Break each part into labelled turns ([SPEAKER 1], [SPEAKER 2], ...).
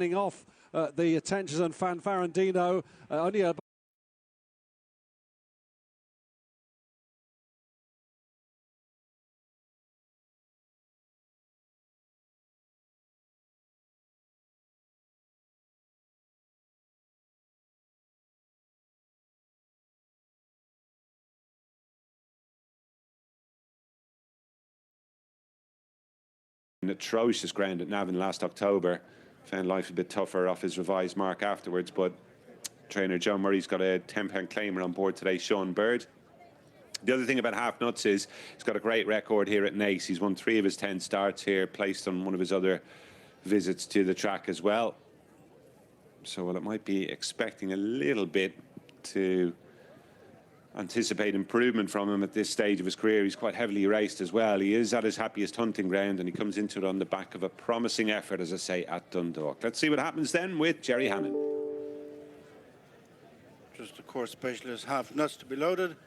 [SPEAKER 1] fending off the attentions and Fanfarandino. Only a
[SPEAKER 2] An atrocious ground at Navan last October. Found life a bit tougher off his revised mark afterwards, but trainer John Murray's got a £10 claimer on board today, Sean Bird. The other thing about Half Nuts is he's got a great record here at Naas. He's won 3 of his 10 starts here, placed on one of his other visits to the track as well. So while it might be expecting a little bit to anticipate improvement from him at this stage of his career, he's quite heavily raced as well. He is at his happiest hunting ground, and he comes into it on the back of a promising effort, as I say, at Dundalk. Let's see what happens then with Jerry Hammond.
[SPEAKER 3] Just a course specialist, Half Nuts to be loaded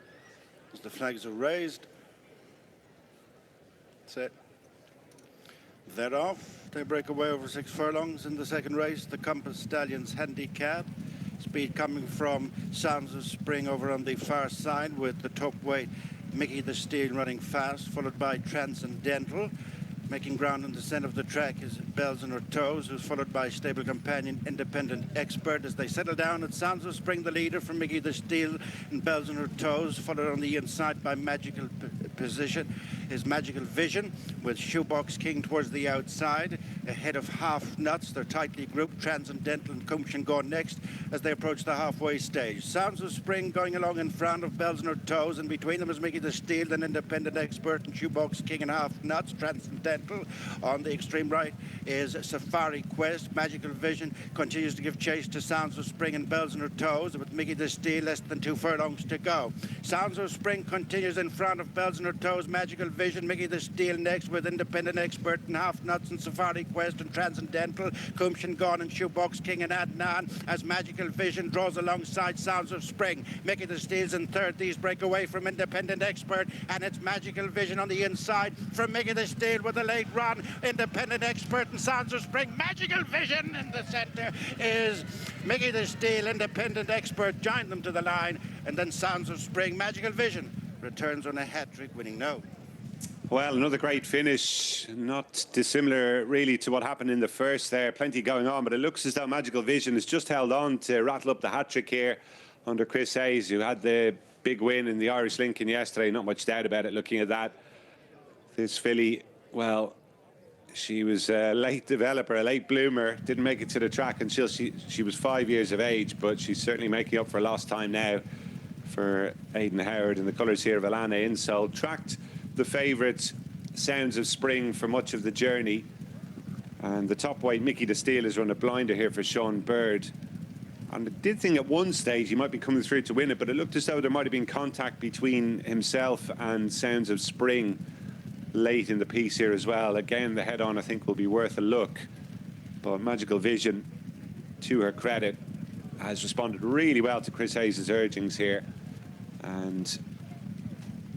[SPEAKER 3] as the flags are raised. Set. They're off. They break away over 6 furlongs in the second race. The Compass Stallions handicap. Speed coming from Sounds of Spring over on the far side, with the top weight Mickey the Steel running fast, followed by Transcendental. Making ground in the centre of the track is Bells on Her Toes, who's followed by stable companion Independent Expert. As they settle down, it Sounds of Spring the leader from Mickey the Steel, and Bells on Her Toes, followed on the inside by Magical Position is Magical Vision, with Shoebox King towards the outside. Ahead of Half Nuts, they're tightly grouped. Transcendental and Kumshin go next as they approach the halfway stage. Sounds of Spring going along in front of Bells on Her Toes, and between them is Mickey the Steel, then Independent Expert and Shoebox King and Half Nuts. Transcendental. On the extreme right is Safari Quest. Magical Vision continues to give chase to Sounds of Spring and Bells on Her Toes, with Mickey the Steel less than 2 furlongs to go. Sounds of Spring continues in front of Bells on Her Toes, Magical Vision, Mickey the Steel next, with Independent Expert and Half Nuts and Safari Quest and Transcendental, Kumshin Gone and Shoebox King and Adnan, as Magical Vision draws alongside Sounds of Spring. Mickey the Steel's in third. These break away from Independent Expert, and it's Magical Vision on the inside from Mickey the Steel with a late run. Independent Expert and Sounds of Spring. Magical Vision in the centre is Mickey the Steel. Independent Expert joined them to the line, and then Sounds of Spring. Magical Vision returns on a hat-trick, winning no.
[SPEAKER 2] Well, another great finish, not dissimilar really to what happened in the first there. Plenty going on, but it looks as though Magical Vision has just held on to rattle up the hat-trick here under Chris Hayes, who had the big win in the Irish Lincoln yesterday. Not much doubt about it looking at that. This filly, well, she was a late developer, a late bloomer, didn't make it to the track until she was 5 years of age, but she's certainly making up for lost time now for Aidan Howard in the colours here of Alana Insole. Tracked the favourite Sounds of Spring for much of the journey, and the top weight Mickey the Steel has run a blinder here for Sean Bird, and I did think at one stage he might be coming through to win it, but it looked as though there might have been contact between himself and Sounds of Spring late in the piece here as well. Again, the head-on I think will be worth a look, but Magical Vision, to her credit, has responded really well to Chris Hayes' urgings here, and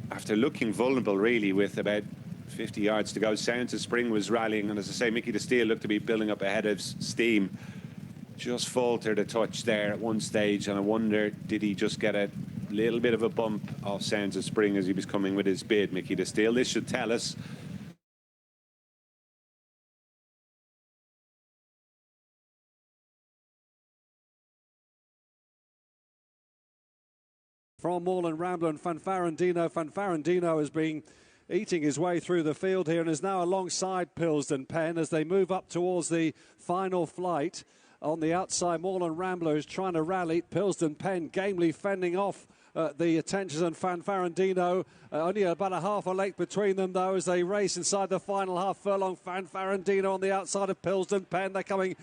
[SPEAKER 2] after looking vulnerable really with about 50 yards to go, Sounds of Spring was rallying, and as I say, Mickey the Steel looked to be building up ahead of steam. Just faltered a touch there at one stage, and I wonder, did he just get a little bit of a bump off Sounds of Spring as he was coming with his bid, Mickey the Steel? This should tell us.
[SPEAKER 1] From Moreland Rambler and Fanfarandino. Fanfarandino has been eating his way through the field here and is now alongside Pilsden Pen as they move up towards the final flight. On the outside, Moreland Rambler is trying to rally. Pilsden Pen gamely fending off the attentions, and Fanfarandino only about a half a length between them though as they race inside the final half furlong. Fanfarandino on the outside of Pilsden Pen. They're coming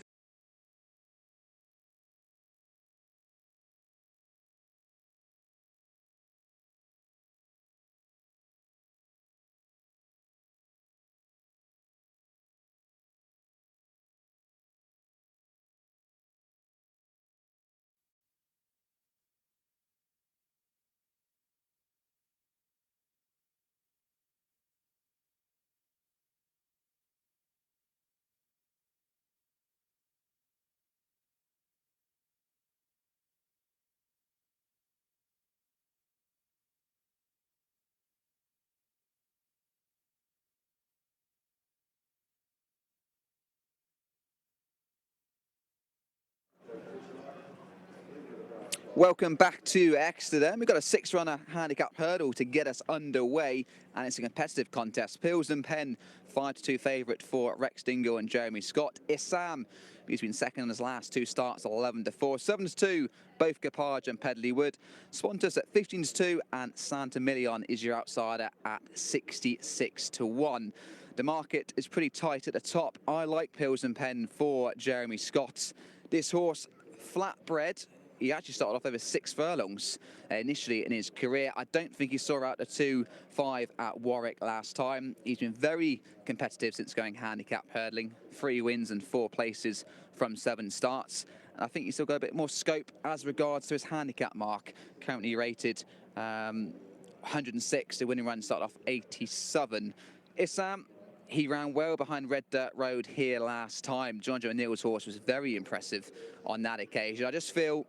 [SPEAKER 4] Welcome back to Exeter then. We've got a 6-runner handicap hurdle to get us underway, and it's a competitive contest. Pilsden Pen, 5-2 favourite for Rex Dingle and Jeremy Scott. Issam, he's been second in his last 2 starts, 11-4. 7-2, both Capage and Pedley Wood. Spontus at 15-2, and Santa Million is your outsider at 66-1. The market is pretty tight at the top. I like Pilsden Pen for Jeremy Scott. This horse, flatbred. He actually started off over 6 furlongs initially in his career. I don't think he saw out the 2-5 at Warwick last time. He's been very competitive since going handicap hurdling. 3 wins and 4 places from 7 starts. And I think he's still got a bit more scope as regards to his handicap mark. Currently rated 106. The winning run started off 87. Issam, he ran well behind Red Dirt Road here last time. John Joe O'Neill's horse was very impressive on that occasion. I just feel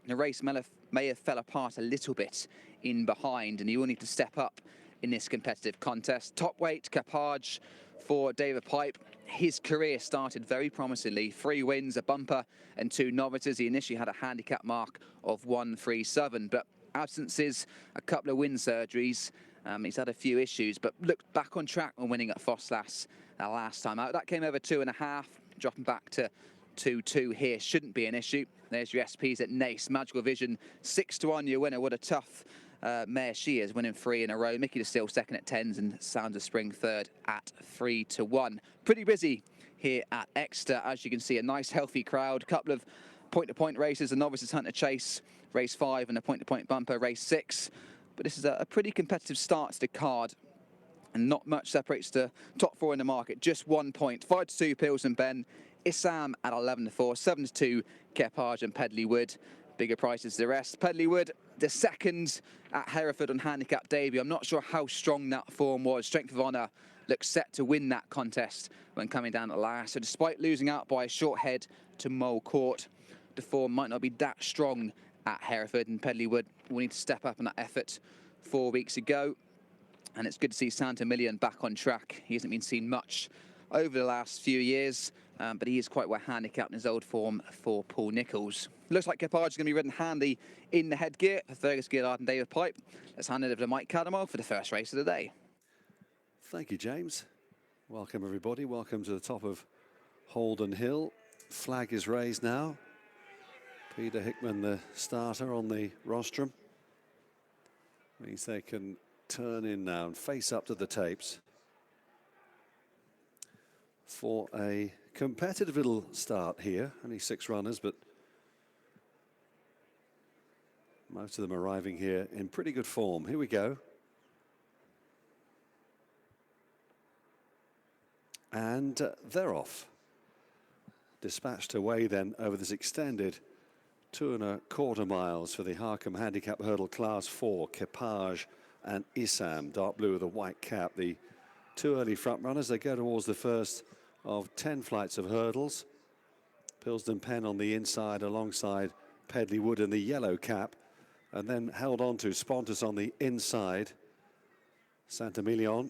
[SPEAKER 4] the race may have fell apart a little bit in behind, and he will need to step up in this competitive contest. Top weight, Capage for David Pipe. His career started very promisingly. 3 wins, a bumper, and 2 novices. He initially had a handicap mark of 137, but absences, a couple of wind surgeries. He's had a few issues, but looked back on track when winning at Fosslas last time out. That came over 2.5, dropping back to 2-2 here. Shouldn't be an issue. There's your SPs at Nace. Magical Vision, 6-1, your winner. What a tough mare she is, winning 3 in a row. Mickey DeStille second at 10s, and Sounds of Spring third at 3-1. Pretty busy here at Exeter. As you can see, a nice healthy crowd. Couple of point-to-point races. The Novices Hunter Chase, race 5, and a point-to-point bumper, race 6. But this is a pretty competitive start to the card, and not much separates the top 4 in the market. Just 1 point. 5-2 Pilsden Pen. Issam at 11-4. 7-2 Capage and Pedley Wood. Bigger prices the rest. Pedley Wood, the second at Hereford on handicap debut. I'm not sure how strong that form was. Strength of Honour looks set to win that contest when coming down at last. So despite losing out by a short head to Mole Court, the form might not be that strong at Hereford, and Pedley Wood will need to step up on that effort 4 weeks ago. And it's good to see Santa Million back on track. He hasn't been seen much over the last few years, but he is quite well handicapped in his old form for Paul Nicholls. Looks like Capage is going to be ridden handy in the headgear for Fergus Gillard and David Pipe. Let's hand it over to Mike Cadamo for the first race of the day.
[SPEAKER 1] Thank you, James. Welcome, everybody. Welcome to the top of Holden Hill. Flag is raised now. Peter Hickman, the starter on the rostrum. Means they can turn in now and face up to the tapes for a competitive little start here. Only 6 runners, but most of them arriving here in pretty good form. Here we go. And they're off. Dispatched away then over this extended 2.25 miles for the Harcombe Handicap Hurdle Class 4. Capage and Issam, dark blue with a white cap. The 2 early front runners, they go towards the first of 10 flights of hurdles. Pilsden Pen on the inside alongside Pedley Wood in the yellow cap, and then held on to Spontus on the inside. Santa Million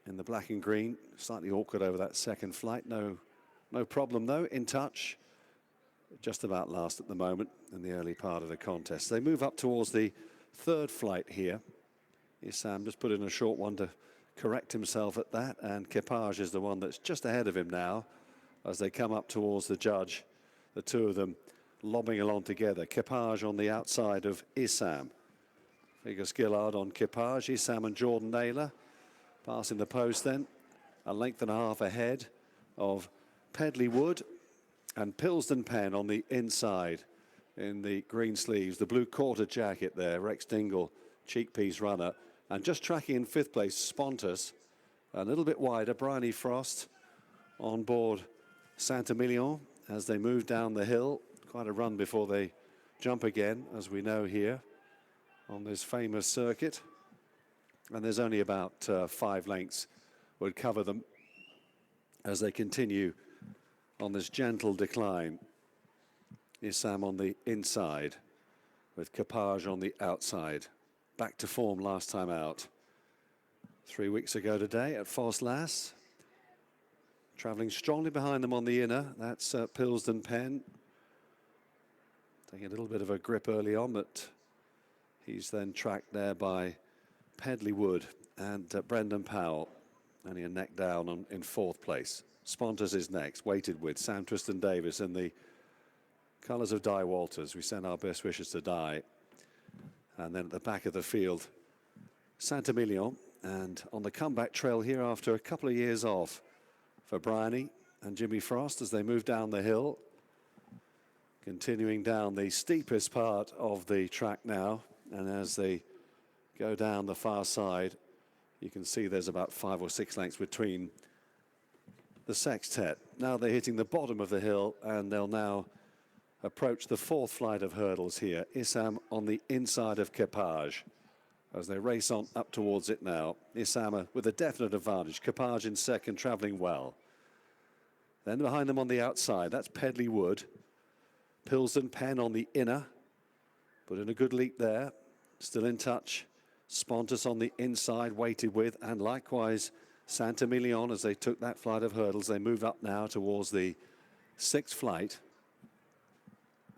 [SPEAKER 1] in the black and green, slightly awkward over that second flight. No problem though, in touch. Just about last at the moment in the early part of the contest. They move up towards the 3rd flight here. Issam just put in a short one to correct himself at that, and Capage is the one that's just ahead of him now as they come up towards the judge. The 2 of them lobbing along together. Capage on the outside of Issam. Fergus Gillard on Capage. Issam and Jordan Naylor passing the post then. A length and a half ahead of Pedley Wood. And Pilsden Pen on the inside in the green sleeves, the blue quarter jacket there. Rex Dingle, cheek piece runner. And just tracking in 5th place, Spontus. A little bit wider, Bryony Frost on board Santa Million as they move down the hill. Quite a run before they jump again, as we know here on this famous circuit. And there's only about 5 lengths would cover them as they continue on this gentle decline. Issam on the inside with Capage on the outside. Back to form last time out. 3 weeks ago today at Fosslas. Travelling strongly behind them on the inner. That's Pilsden Pen. Taking a little bit of a grip early on, but he's then tracked there by Pedley Wood and Brendan Powell. Only a neck down in 4th place. Spontus is next, weighted with Sam Twiston-Davies in the colours of Di Walters. We send our best wishes to Di. And then at the back of the field, Saint-Emilion. And on the comeback trail here after a couple of years off for Bryony and Jimmy Frost as they move down the hill. Continuing down the steepest part of the track now. And as they go down the far side, you can see there's about 5 or 6 lengths between the sextet. Now they're hitting the bottom of the hill, and they'll now approach the 4th flight of hurdles here. Issam on the inside of Kepage as they race on up towards it now. Issam with a definite advantage. Kepage in second, travelling well. Then behind them on the outside, that's Pedley Wood. Pilsden Penn on the inner. Put in a good leap there. Still in touch. Spontus on the inside, weighted with, and likewise Saint-Emilion as they took that flight of hurdles. They move up now towards the 6th flight.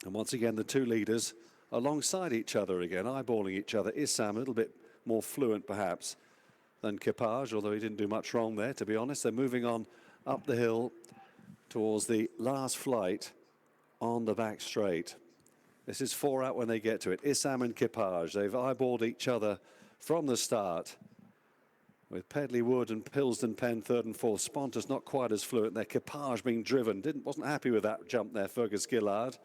[SPEAKER 1] And once again, the two leaders alongside each other again, eyeballing each other. Issam a little bit more fluent perhaps than Kepage, although he didn't do much wrong there, to be honest. They're moving on up the hill towards the last flight on the back straight. This is 4 out when they get to it. Issam and Kepage, they've eyeballed each other from the start, with Pedley Wood and Pilsden Penn 3rd and 4th. Spontus not quite as fluent there. Kepage being driven, wasn't happy with that jump there, Fergus Gillard.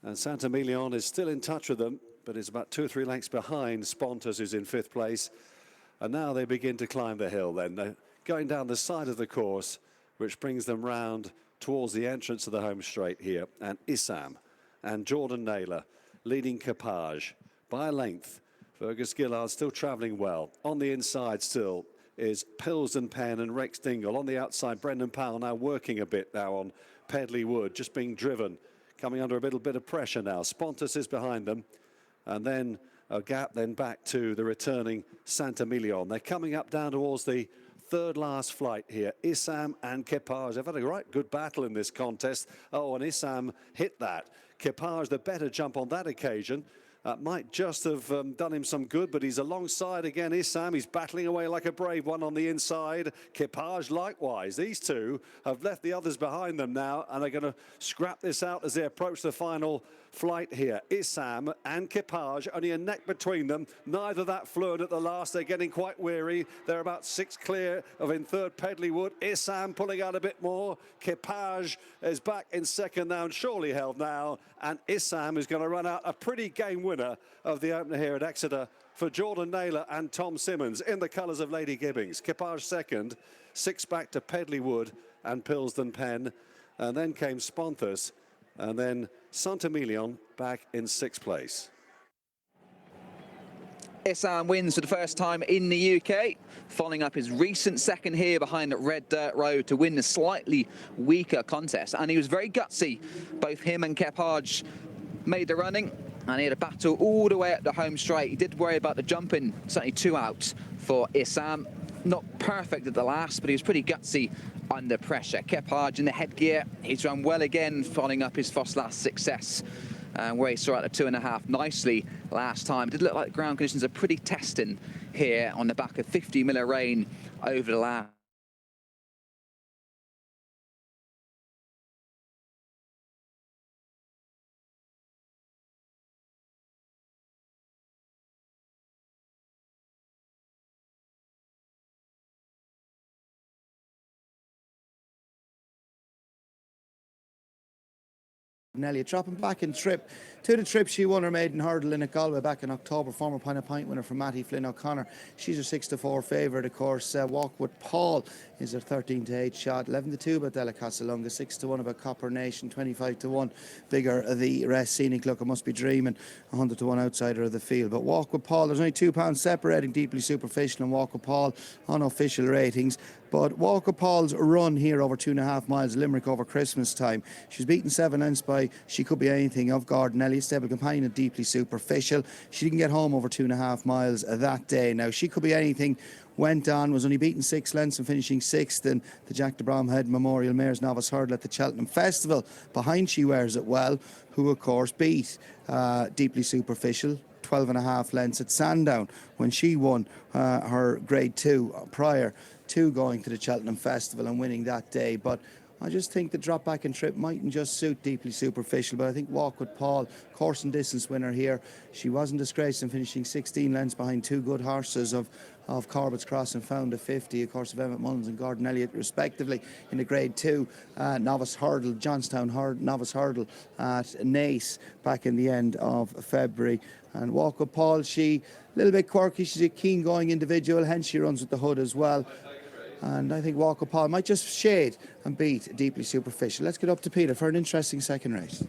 [SPEAKER 1] And Saint-Emilion is still in touch with them, but is about 2 or 3 lengths behind Spontus, who's in 5th place. And now they begin to climb the hill then. They're going down the side of the course, which brings them round towards the entrance of the home straight here. And Issam and Jordan Naylor leading Kepage by a length. Fergus Gillard still travelling well. On the inside still is Pilsden Penn and Rex Dingle. On the outside, Brendan Powell now working a bit now on Pedley Wood, just being driven, coming under a little bit of pressure now. Spontus is behind them, and then a gap then back to the returning Saint-Emilion. They're coming up down towards the 3rd last flight here. Issam and Kepage have had a right good battle in this contest. Oh, and Issam hit that. Kepage the better jump on that occasion. Might just have done him some good, but he's alongside again. Issam, he's battling away like a brave one on the inside. Kepage likewise. These two have left the others behind them now, and are going to scrap this out as they approach the final flight here. Issam and Kepage, only a neck between them. Neither that fluent at the last. They're getting quite weary. They're about 6 clear of in 3rd Pedley Wood. Issam pulling out a bit more. Kepage is back in 2nd now and surely held now. And Issam is going to run out a pretty game winner of the opener here at Exeter for Jordan Naylor and Tom Simmons in the colours of Lady Gibbings. Kepage 2nd, 6 back to Pedley Wood and Pilsden Penn. And then came Spontus. And then Saint-Emilion back in 6th place.
[SPEAKER 4] Issam wins for the first time in the UK, following up his recent 2nd here behind Red Dirt Road to win the slightly weaker contest. And he was very gutsy. Both him and Kepage made the running, and he had a battle all the way up the home straight. He did worry about the jumping, certainly 2 out for Issam. Not perfect at the last, but he was pretty gutsy under pressure. Kepage in the headgear. He's run well again, following up his first last success, where he saw out the 2.5 nicely last time. It did look like the ground conditions are pretty testing here on the back of 50 mm rain over the last.
[SPEAKER 5] Elliott dropping back in trip. To the trip, she won her maiden hurdle in a Galway back in October. Former Pint winner from Matty Flynn O'Connor. She's a 6-4 favourite, of course. Walk with Paul is a 13-8 shot. 11-2 about Della Casalunga. 6-1 about Copper Nation. 25-1 bigger the rest. Scenic Look, I Must Be Dreaming. 100-1 outsider of the field. But Walk with Paul, there's only £2 separating Deeply Superficial and Walk with Paul on official ratings. But Walk With Paul's run here over 2.5 miles, Limerick over Christmas time. She's beaten 7 lengths by She Could Be Anything of Gordon Elliott, stable companion of Deeply Superficial. She didn't get home over 2.5 miles that day. Now, She Could Be Anything went on, was only beaten 6 lengths and finishing 6th in the Jack de Bromhead Memorial Mares Novice Hurdle at the Cheltenham Festival. Behind She Wears It Well, who of course beat Deeply Superficial 12.5 lengths at Sandown when she won her Grade 2 prior to going to the Cheltenham Festival and winning that day. But I just think the drop back and trip mightn't just suit Deeply Superficial, but I think Walk With Paul, course and distance winner here. She wasn't disgraced in finishing 16 lengths behind 2 good horses of Corbett's Cross and Found a 50, of course, of Emmett Mullins and Gordon Elliott, respectively, in the Grade 2 novice hurdle, Johnstown novice hurdle at Naas back in the end of February. And Walk With Paul, she a little bit quirky, she's a keen going individual, hence she runs with the hood as well. And I think Walk With Paul might just shade and beat Deeply Superficial. Let's get up to Peter for an interesting second race.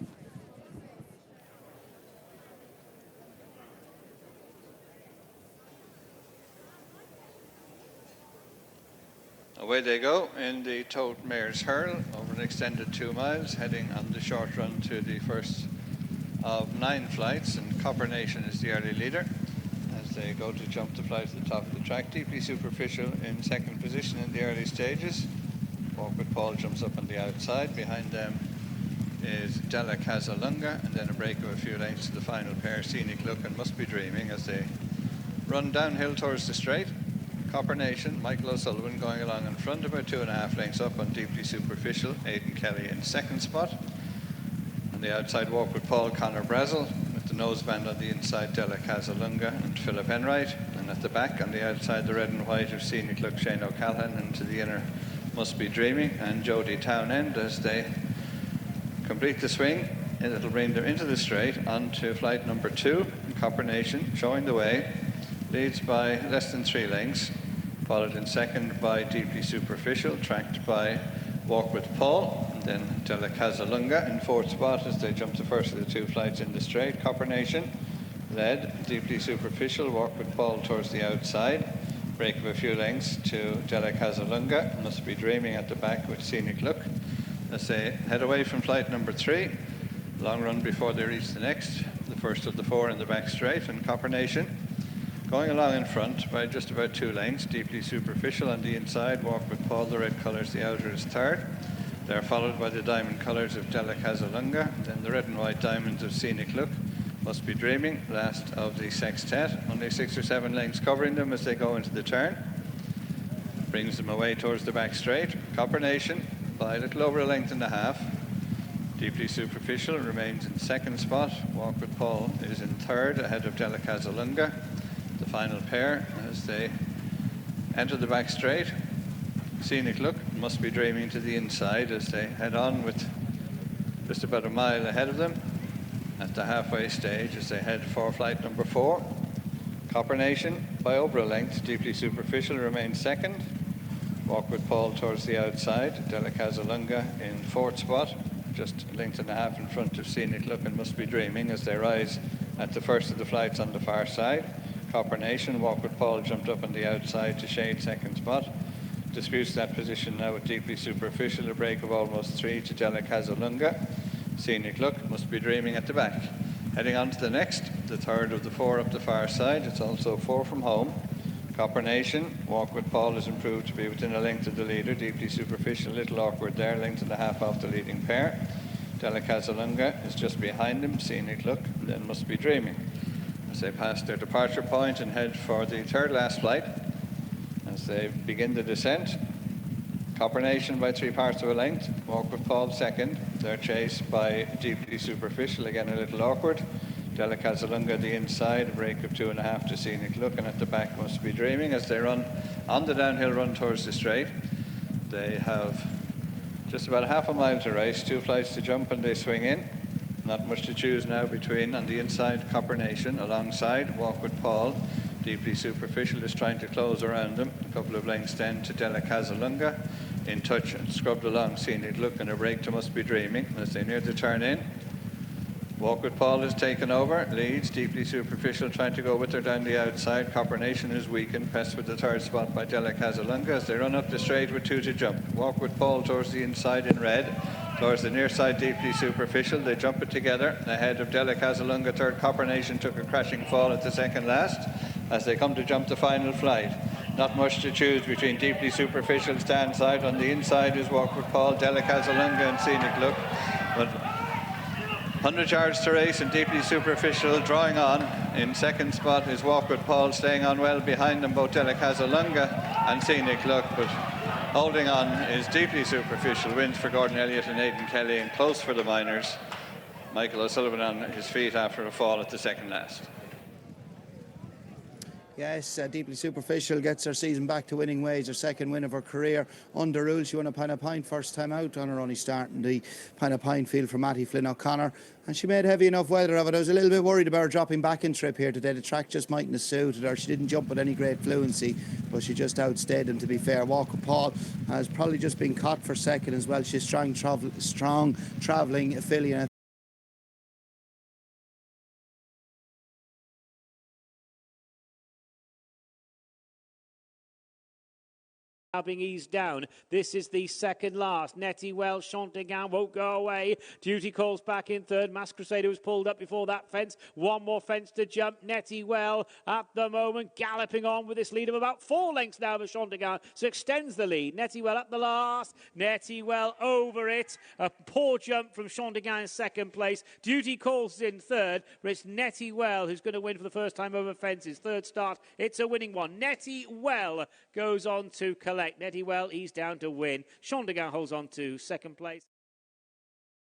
[SPEAKER 6] Away they go in the Tote Mares Hurl over an extended 2 miles, heading on the short run to the first of 9 flights, and Copper Nation is the early leader as they go to jump the flight to the top of the track. Deeply Superficial in second position in the early stages. Walk With Paul jumps up on the outside. Behind them is Della Casalunga, and then a break of a few lengths to the final pair, Scenic Look and Must Be Dreaming, as they run downhill towards the straight. Copper Nation, Michael O'Sullivan going along in front, about 2.5 lengths up on Deeply Superficial. Aidan Kelly in second spot. On the outside, Walk With Paul, Conor Brazel, with the noseband on the inside, Della Casalunga and Philip Enright. And at the back, on the outside, the red and white of Scenic Look, Shane O'Callaghan, and to the inner, Must Be Dreaming, and Jody Townend as they complete the swing. And it'll bring them into the straight onto flight number 2. Copper Nation showing the way, leads by less than 3 lengths. Followed in second by Deeply Superficial, tracked by Walk With Paul, and then Della Casalunga in fourth spot as they jump the first of the 2 flights in the straight. Copper Nation led, Deeply Superficial, Walk With Paul towards the outside, break of a few lengths to Della Casalunga, Must Be Dreaming at the back with Scenic Look as they head away from flight number 3. Long run before they reach the next, the first of the 4 in the back straight, and Copper Nation going along in front by just about 2 lengths. Deeply Superficial on the inside, Walk With Paul, the red colours, the outer is third. They're followed by the diamond colours of Della Casalunga, then the red and white diamonds of Scenic Look, Must Be Dreaming, last of the sextet. Only 6 or 7 lengths covering them as they go into the turn. Brings them away towards the back straight. Copper Nation by a little over 1.5 lengths. Deeply Superficial remains in second spot. Walk With Paul is in third, ahead of Della Casalunga. The final pair as they enter the back straight. Scenic Look, Must Be Dreaming to the inside as they head on with just about a mile ahead of them at the halfway stage as they head for flight number 4. Copper Nation by over 1 length. Deeply Superficial remains second. Walk With Paul towards the outside. Della Casalunga in fourth spot, just 1.5 lengths in front of Scenic Look and Must Be Dreaming as they rise at the first of the flights on the far side. Copper Nation, Walk With Paul jumped up on the outside to shade second spot. Disputes that position now with Deeply Superficial, a break of almost 3 to Della Casalunga. Scenic Look, Must Be Dreaming at the back. Heading on to the next, the third of the 4 up the far side. It's also 4 from home. Copper Nation, Walk With Paul has improved to be within 1 length of the leader. Deeply Superficial, a little awkward there, 1.5 lengths off the leading pair. Della Casalunga is just behind him. Scenic Look, and then Must Be Dreaming as they pass their departure point and head for the third last flight. As they begin the descent, Copper Nation by 3/4 of a length, Walk With Paul second. They're chased by Deeply Superficial, again a little awkward. Della Casalunga the inside, a break of 2.5 to Scenic Look, and at the back Must Be Dreaming as they run on the downhill run towards the straight. They have just about 1/2 mile to race, 2 flights to jump, and they swing in. Not much to choose now between. On the inside, Copper Nation, alongside Walk With Paul. Deeply Superficial is trying to close around them. A couple of lengths then to Della Casalunga. In touch and scrubbed along Scenic Look, and a break to Must Be Dreaming as they near the turn in. Walk with Paul has taken over, leads, Deeply Superficial trying to go with her down the outside. Copper Nation is weakened, pressed with the third spot by Della Casalunga as they run up the straight with 2 to jump. Walk with Paul towards the inside in red, towards the near side Deeply Superficial. They jump it together ahead of Della Casalunga. Third, Copper Nation took a crashing fall at the second last as they come to jump the final flight. Not much to choose between Deeply Superficial stand side. On the inside is Walk with Paul, Della Casalunga and Scenic Look. But 100 yards to race and Deeply Superficial drawing on. In second spot is Walk with Paul, staying on well behind them, both Della Casalunga and Scenic Look. But holding on is Deeply Superficial. Wins for Gordon Elliott and Aidan Kelly, and close for the Miners. Michael O'Sullivan on his feet after a fall at the second last.
[SPEAKER 5] Yes, Deeply Superficial gets her season back to winning ways, her second win of her career under rule. She won a Pine of Pint first time out on her only starting the Pine of Pint field for Matty Flynn O'Connor, and she made heavy enough weather of it. I was a little bit worried about her dropping back in trip here today. The track just mightn't have suited her. She didn't jump with any great fluency, but she just outstayed them, to be fair. Walker Paul has probably just been caught for second as well. She's strong travelling affiliate.
[SPEAKER 7] Now being eased down. This is the second last. Nettie Well, Chantegain won't go away. Duty calls back in third. Mass Crusader was pulled up before that fence. One more fence to jump. Nettie Well at the moment galloping on with this lead of about 4 lengths now for Chantegain. So extends the lead. Nettie Well at the last. Nettie Well over it. A poor jump from Chantegain in second place. Duty calls in third. But it's Nettie Well who's going to win for the first time over fences. Third start. It's a winning one. Nettie Well goes on to collect. Nettie Well, he's down to win. Chantegain holds on to second place.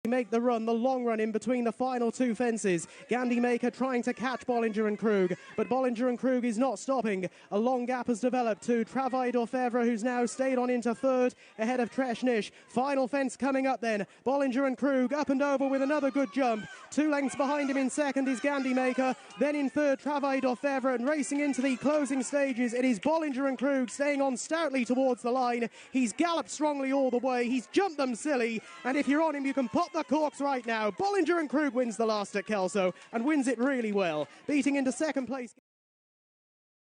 [SPEAKER 8] Make the run, the long run in between the final 2 fences. Gandy Maker trying to catch Bollinger and Krug, but Bollinger and Krug is not stopping. A long gap has developed to Travail d'Orfèvre, who's now stayed on into third ahead of Treshnish. Final fence coming up then. Bollinger and Krug up and over with another good jump. 2 lengths behind him in second is Gandy Maker. Then in third, Travail d'Orfèvre, and racing into the closing stages, it is Bollinger and Krug staying on stoutly towards the line. He's galloped strongly all the way. He's jumped them silly, and if you're on him, you can pop the corks right now. Bollinger and Krug wins the last at Kelso and wins it really well, beating into second place.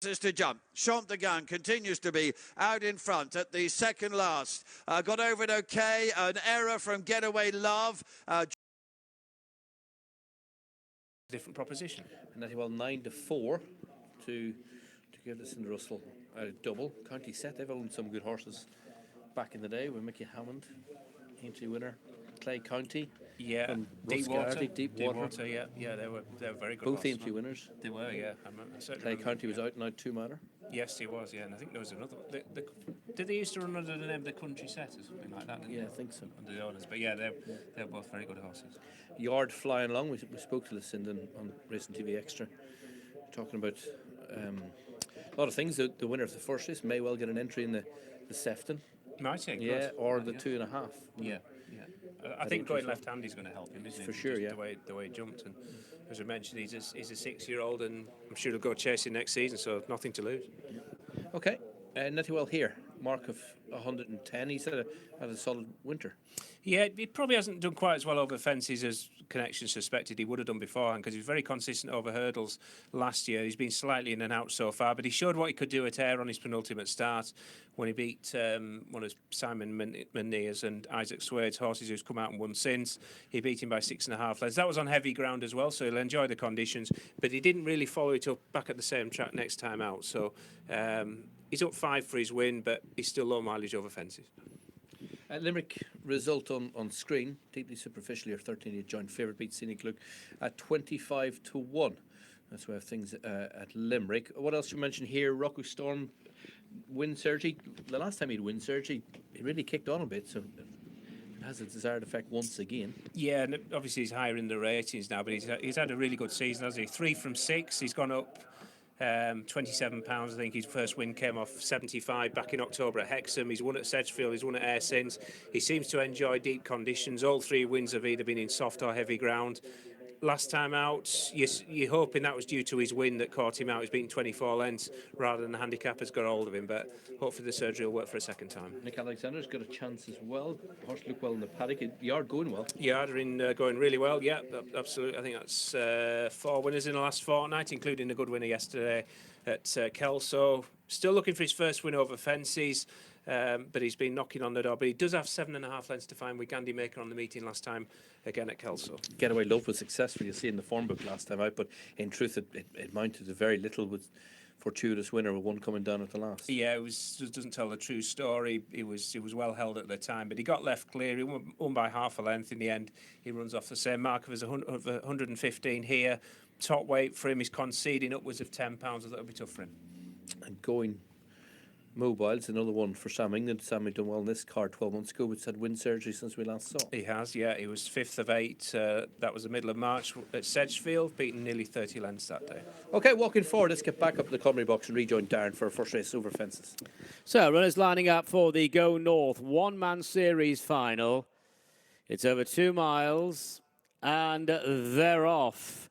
[SPEAKER 9] Is to jump. Chantegain continues to be out in front at the second last. Got over it okay. An error from Getaway Love.
[SPEAKER 10] Different proposition. And that well 9-4 to give this in Russell a double. County set. They've owned some good horses back in the day with Mickey Hammond, entry winner. Clay County.
[SPEAKER 7] Yeah, Deep Water. Yeah, they were very good.
[SPEAKER 10] Both entry winners.
[SPEAKER 7] They were, yeah.
[SPEAKER 10] Clay County was out and out 2-miler.
[SPEAKER 7] Yes, he was, yeah, and I think there was another. Did they used to run under the name of the Country Set or something like that?
[SPEAKER 10] Yeah, I think so.
[SPEAKER 7] Under the owners, but yeah, they're both very good horses.
[SPEAKER 10] Yard flying along. We spoke to Lucinda on Racing TV Extra, talking about a lot of things. The winner of the first race may well get an entry in the Sefton.
[SPEAKER 7] Might he?
[SPEAKER 10] Yeah, or the 2.5.
[SPEAKER 7] Yeah. I think going left-handed is going to help him, isn't it?
[SPEAKER 10] For sure, yeah.
[SPEAKER 7] The way he jumped, and as we mentioned, he's a 6-year-old, and I'm sure he'll go chasing next season, so nothing to lose.
[SPEAKER 10] Okay, Nettie Well here, mark of 110. He's had a solid winter.
[SPEAKER 7] Yeah, he probably hasn't done quite as well over fences as Connection suspected he would have done beforehand, because he was very consistent over hurdles last year. He's been slightly in and out so far, but he showed what he could do at Ayr on his penultimate start when he beat one of Simon Meneer's and Isaac Swade's horses who's come out and won since. He beat him by 6.5 lengths. That was on heavy ground as well, so he'll enjoy the conditions, but he didn't really follow it up back at the same track next time out. So he's up 5 for his win, but he's still low mileage over fences.
[SPEAKER 10] Limerick result on screen. Deeply Superficially, or 13 joint favourite, beat Scenic Look at 25-1. That's where things at Limerick. What else you mentioned here? Rocco Storm, Wind Surgery. The last time he'd Wind Surgery, he really kicked on a bit, so it has a desired effect once again.
[SPEAKER 7] Yeah, and obviously he's higher in the ratings now, but he's had a really good season, hasn't he? 3 from 6. He's gone up £27. I think his first win came off 75 back in October at Hexham. He's won at Sedgefield, he's won at Ayr since. He seems to enjoy deep conditions. All 3 wins have either been in soft or heavy ground. last time out, you're hoping that was due to his win that caught him out. He's beaten 24 lengths rather than the handicappers got hold of him, but hopefully the surgery will work for a second time.
[SPEAKER 10] Nick Alexander's got a chance as well. Horse looked well in the paddock. Yard going well.
[SPEAKER 7] Yard are going really well, yeah, absolutely. I think that's 4 winners in the last fortnight, including a good winner yesterday at Kelso. Still looking for his first win over fences. But he's been knocking on the door. But he does have 7.5 lengths to find with Gandhi Maker on the meeting last time, again at Kelso.
[SPEAKER 10] Getaway Love was successful, you see in the form book last time out, but in truth it mounted to very little with fortuitous winner with one coming down at the last.
[SPEAKER 7] Yeah, it doesn't tell the true story. He was well held at the time, but he got left clear. He won by half a length in the end. He runs off the same mark of 115 here. Top weight for him. He's conceding upwards of £10. That'll be tough for him.
[SPEAKER 10] And Going Mobile's another one for Sam England. Sam had done well in this car 12 months ago, but he's had wind surgery since we last saw.
[SPEAKER 7] He has, yeah. He was 5th of 8. That was the middle of March at Sedgefield, beating nearly 30 lengths that day.
[SPEAKER 10] OK, walking forward, let's get back up to the commentary box and rejoin Darren for our first race over fences.
[SPEAKER 11] So, runners lining up for the Go North one-man series final. It's over 2 miles, and they're off.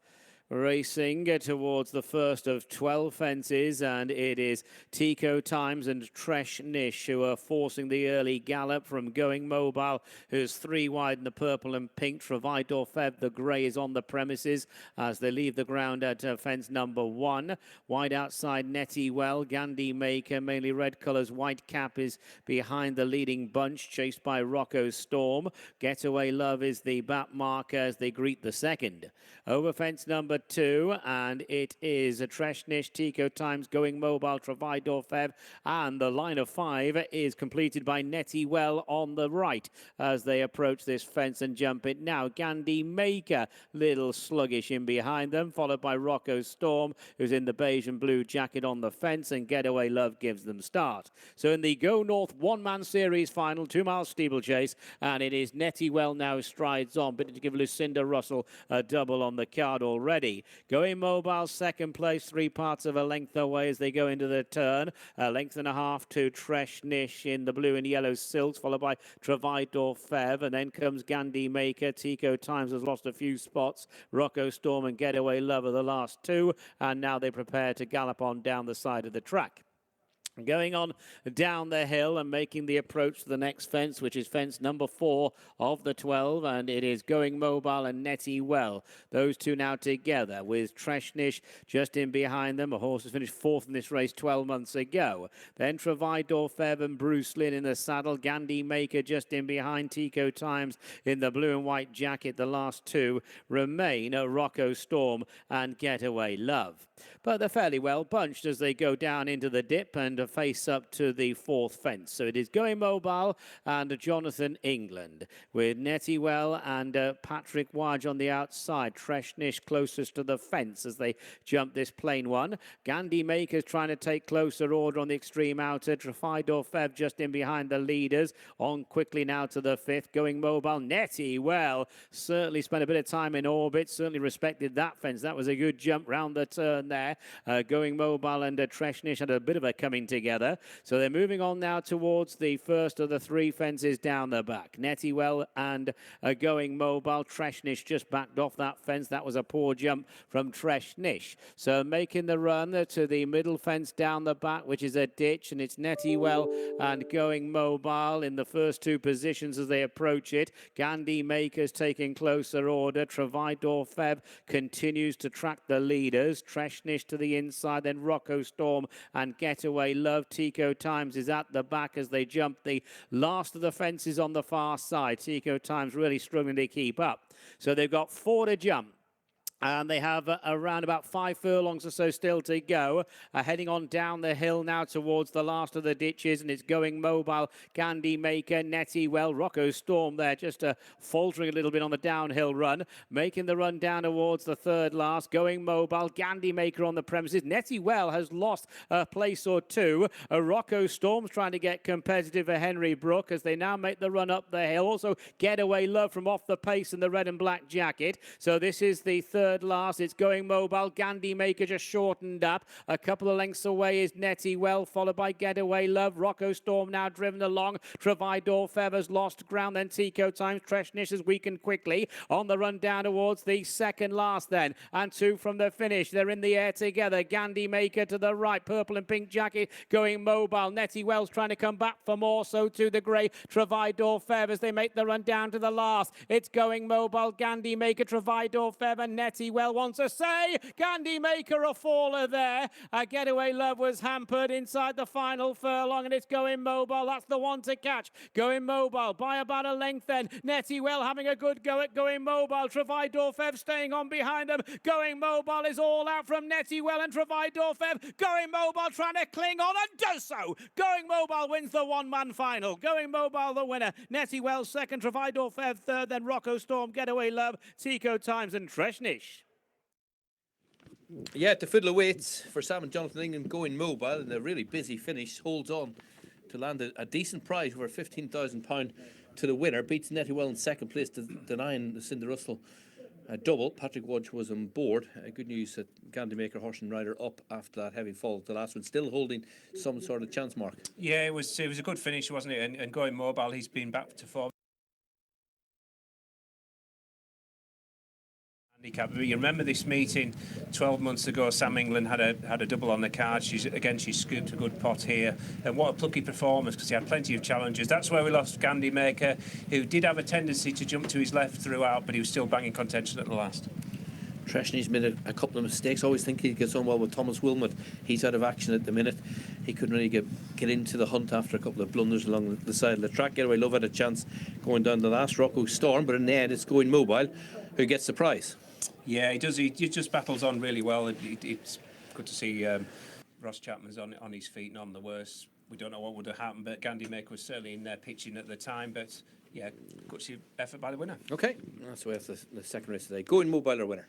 [SPEAKER 11] Racing towards the first of 12 fences, and it is Tico Times and Tresh Nish who are forcing the early gallop from Going Mobile, who's 3 wide in the purple and pink. Travaidor Feb, the grey, is on the premises as they leave the ground at fence number 1. Wide outside Netty Well, Gandhi Maker, mainly red colours. White Cap is behind the leading bunch, chased by Rocco Storm. Getaway Love is the bat marker as they greet the second. Over fence number 2, and it is a Tresh Nish, Tico Times, Going Mobile, Travaidor Feb, and the line of 5 is completed by Netty Well on the right as they approach this fence and jump it now. Gandhi Maker, little sluggish in behind them, followed by Rocco Storm, who's in the beige and blue jacket on the fence, and Getaway Love gives them start. So in the Go North one-man series final, 2-mile steeplechase, and it is Netty Well now strides on, but to give Lucinda Russell a double on the card already. Going Mobile, second place, 3 parts of a length away as they go into the turn. A length and a half to Tresh Nish in the blue and yellow silks, followed by Travaidor Fev, and then comes Gandhi Maker. Tico Times has lost a few spots. Rocco Storm and Getaway Love are the last 2, and now they prepare to gallop on down the side of the track. Going on down the hill and making the approach to the next fence, which is fence number 4 of the 12, and it is Going Mobile and Netty Well. Those two now together with Tresh Nish just in behind them. A horse has finished 4th in this race 12 months ago. Then Travaidor Feb and Bruce Lynn in the saddle. Gandhi Maker just in behind. Tico Times in the blue and white jacket. The last 2 remain Rocco Storm and Getaway Love. But they're fairly well bunched as they go down into the dip and face up to the 4th fence. So it is Going Mobile and Jonathan England with Netty Well and Patrick Waj on the outside. Tresh Nish closest to the fence as they jump this plain one. Gandhi Maker's trying to take closer order on the extreme outer. Travaidor Feb just in behind the leaders. On quickly now to the 5th. Going Mobile. Netty Well certainly spent a bit of time in orbit. Certainly respected that fence. That was a good jump round the turn there. Going Mobile and Tresh Nish had a bit of a coming together. So they're moving on now towards the first of the 3 fences down the back. Netty Well and Going Mobile. Tresh Nish just backed off that fence. That was a poor jump from Tresh Nish. So making the run to the middle fence down the back, which is a ditch, and it's Netty Well and Going Mobile in the first 2 positions as they approach it. Gandhi Maker's taking closer order. Travaidor Feb continues to track the leaders. Tresh Nish to the inside, then Rocco Storm and Getaway Love. Tico Times is at the back as they jump the last of the fences on the far side. Tico Times really struggling to keep up. So they've got 4 to jump. And they have around about 5 furlongs or so still to go. Heading on down the hill now towards the last of the ditches. And it's Going Mobile, Gandhi Maker, Netty Well, Rocco Storm there just faltering a little bit on the downhill run. Making the run down towards the 3rd last. Going Mobile, Gandhi Maker on the premises. Netty Well has lost a place or 2. Rocco Storm's trying to get competitive for Henry Brook as they now make the run up the hill. Also Getaway Love from off the pace in the red and black jacket. So this is the 3rd third last. It's Going Mobile. Gandhi Maker just shortened up. A couple of lengths away is Netty Well, followed by Getaway Love. Rocco Storm now driven along. Travaidor Feathers lost ground. Then Tico Times. Treshnish has weakened quickly. On the run down towards the second last then. And two from the finish. They're in the air together. Gandhi Maker to the right. Purple and pink jacket. Going Mobile. Netty Wells trying to come back for more. So to the grey. Travaidor Feathers. They make the run down to the last. It's Going Mobile. Gandhi Maker. Travaidor Feather. Netty Well wants to say. Gandhi Maker a faller there. Getaway Love was hampered inside the final furlong, and it's Going Mobile. That's the one to catch. Going Mobile by about a length then. Netty Well having a good go at Going Mobile. Travaidor Fev staying on behind them. Going Mobile is all out from Netty Well and Travaidor Fev. Going Mobile trying to cling on and does so. Going Mobile wins the one-man final. Going Mobile the winner. Netty Well second. Travaidor Fev third. Then Rocco Storm, Getaway Love, Tico Times and Treshnish.
[SPEAKER 10] Yeah, the fiddle awaits for Sam and Jonathan England. Going Mobile in a really busy finish, holds on to land a decent prize over £15,000 to the winner. Beats Netty Well in second place, denying the Cinder Russell a double. Patrick Wodge was on board. Good news that Gandhi Maker, Horse and Rider up after that heavy fall. The last one still holding some sort of chance mark.
[SPEAKER 12] Yeah, it was a good finish, wasn't it? And Going Mobile, he's been back to form. You remember this meeting 12 months ago? Sam England had a double on the card. She scooped a good pot here, and what a plucky performance, because he had plenty of challenges. That's where we lost Gandhi Maker, who did have a tendency to jump to his left throughout, but he was still banging contention at the last.
[SPEAKER 10] Treshni's made a couple of mistakes. Always think he gets on well with Thomas Wilmot. He's out of action at the minute. He couldn't really get into the hunt after a couple of blunders along the side of the track. Getaway Love had a chance going down the last. Rocco Storm, but in the end it's Going Mobile who gets the prize.
[SPEAKER 12] Yeah, he does. He just battles on really well. It's good to see Ross Chapman's on his feet, none the worse. We don't know what would have happened, but Gandhi Maker was certainly in there pitching at the time. But yeah, good to see effort by the winner.
[SPEAKER 10] Okay, that's the way of the second race today. Going Mobile, our winner.